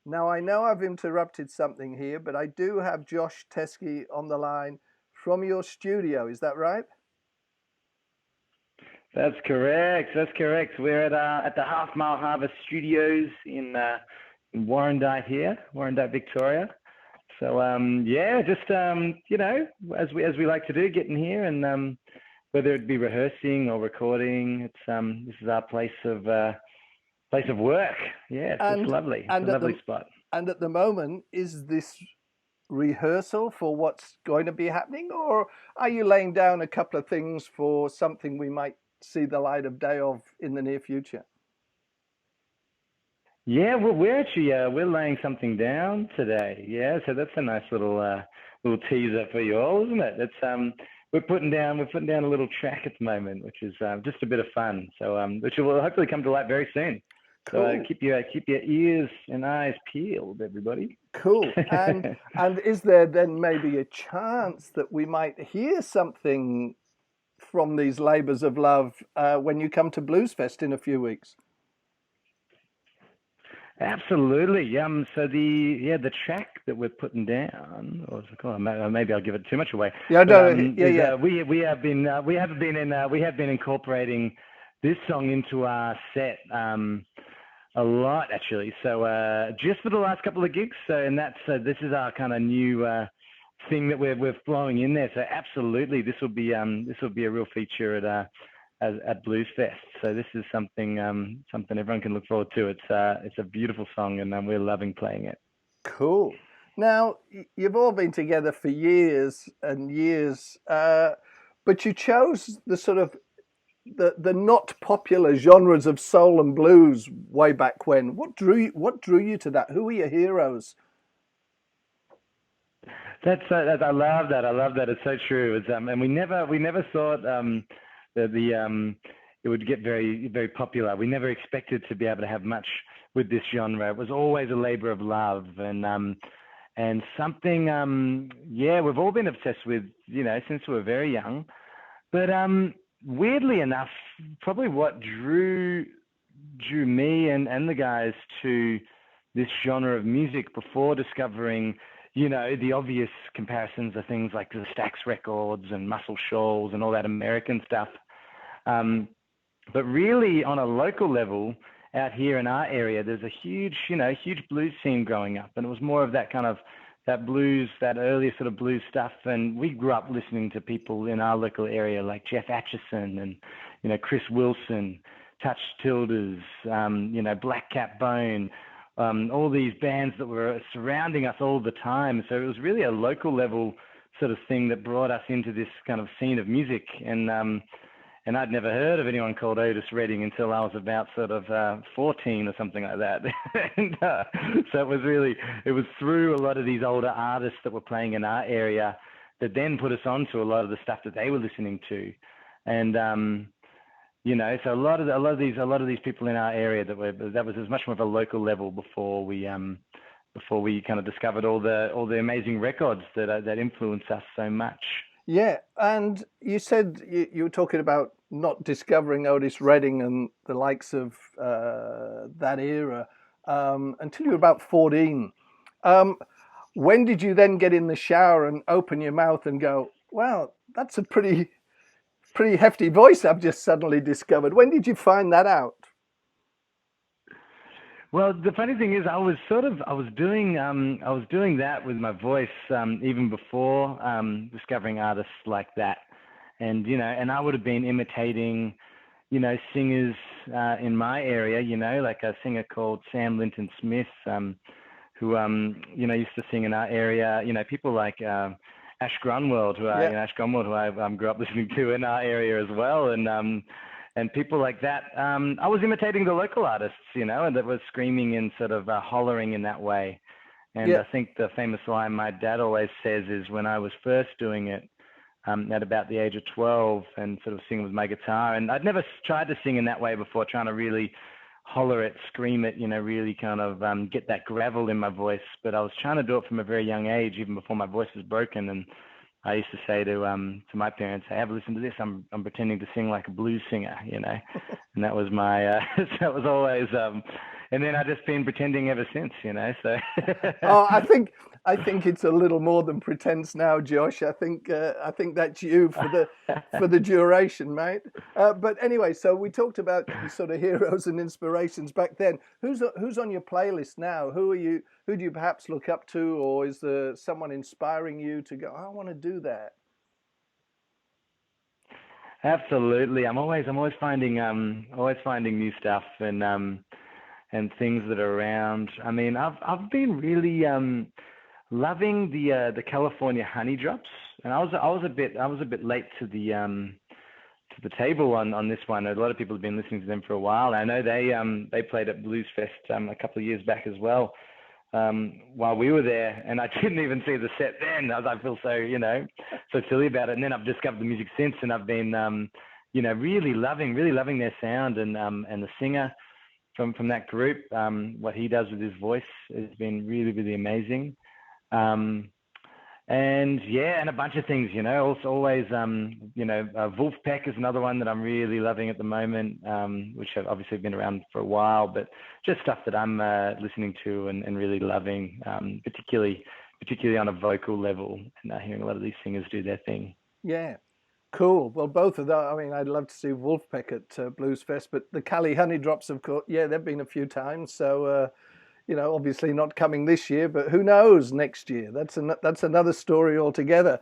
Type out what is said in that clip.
Now, I know I've interrupted something here, but I do have Josh Teskey on the line from your studio. Is that right? That's correct. That's correct. We're at the Half Mile Harvest Studios in Warrandyte here, Warrandyte, Victoria. So yeah, just as we like to do, getting here and whether it be rehearsing or recording, this is our place of work. Yeah, it's And lovely. It's a and at lovely the spot. and at the moment, is this rehearsal for what's going to be happening, or are you laying down a couple of things for something we might see the light of day of in the near future? Yeah, well, we're actually we're laying something down today. Yeah, so that's a nice little teaser for you all, isn't it? It's we're putting down a little track at the moment, which is just a bit of fun. So which will hopefully come to light very soon. So Cool, keep your ears and eyes peeled, everybody. cool. And is there then maybe a chance that we might hear something from these labors of love when you come to Bluesfest in a few weeks? Absolutely. So the track that we're putting down, or maybe I'll give it too much away, Yeah, but no, yeah, is yeah. we have been incorporating this song into our set a lot actually. So just for the last couple of gigs. So and that's this is our kind of new thing that we're flowing in there. So absolutely, this will be a real feature at Blues Fest. So this is something everyone can look forward to. It's a beautiful song, and we're loving playing it. Cool. Now, you've all been together for years and years, but you chose the sort of the not popular genres of soul and blues way back when. What drew you to that? Who were your heroes? I love that. I love that. It's so true. And we never thought that it would get very popular. We never expected to be able to have much with this genre. It was always a labor of love, and something yeah, we've all been obsessed with, since we were very young. But weirdly enough, probably what drew me and the guys to this genre of music before discovering, the obvious comparisons are things like the Stax records and Muscle Shoals and all that American stuff. Um, but really, on a local level, out here in our area, there's a huge blues scene growing up, and it was more of that kind of that blues, that earlier sort of blues stuff. And we grew up listening to people in our local area like Jeff Atchison and Chris Wilson, Touch Tildes, Black Cat Bone, all these bands that were surrounding us all the time. So it was really a local level sort of thing that brought us into this kind of scene of music. And I'd never heard of anyone called Otis Redding until I was about sort of 14 or something like that. And so it was through a lot of these older artists that were playing in our area that then put us on to a lot of the stuff that they were listening to. And so a lot of these people in our area that was as much more of a local level before we kind of discovered all the amazing records that influenced us so much. Yeah, and you said you were talking about not discovering Otis Redding and the likes of that era until you were about 14. Um, when did you then get in the shower and open your mouth and go, "Wow, that's a pretty hefty voice I've just suddenly discovered"? When did you find that out? Well, the funny thing is, I was doing that with my voice even before discovering artists like that, and I would have been imitating, singers in my area, like a singer called Sam Linton Smith, who used to sing in our area, people like Ash Grunwald, Yeah, who I grew up listening to in our area as well, and people like that. I was imitating the local artists, and that was screaming and sort of hollering in that way. And yeah, I think the famous line my dad always says is when I was first doing it at about the age of 12 and sort of singing with my guitar. And I'd never tried to sing in that way before, trying to really holler it, scream it, really kind of get that gravel in my voice. But I was trying to do it from a very young age, even before my voice was broken. And I used to say to my parents, "Hey, have a listen to this. I'm pretending to sing like a blues singer," and that was my that was always and then I've just been pretending ever since, So Oh, I think it's a little more than pretense now, Josh. I think that's you for the duration, mate. But anyway, so we talked about sort of heroes and inspirations back then. Who's on your playlist now? Who do you perhaps look up to, or is there someone inspiring you to go, "Oh, I want to do that"? Absolutely. I'm always finding new stuff and things that are around. I mean, I've been really loving the California honey drops, and I was a bit late to the table on this one. A lot of people have been listening to them for a while. I know they played at Blues Fest a couple of years back as well, while we were there, and I didn't even see the set then. I feel so silly about it. And then I've discovered the music since, and I've been really loving their sound, and the singer from that group, what he does with his voice has been really, really amazing. Um, and yeah, and a bunch of things, also always, Wolfpack is another one that I'm really loving at the moment, which have obviously been around for a while, but just stuff that I'm listening to and really loving, particularly on a vocal level, and hearing a lot of these singers do their thing. Yeah, cool. Well, both of those. I mean, I'd love to see Wolfpack at Blues Fest, but the Cali Honey Drops, of course, yeah, they've been a few times. So, obviously not coming this year, but who knows next year? That's another story altogether.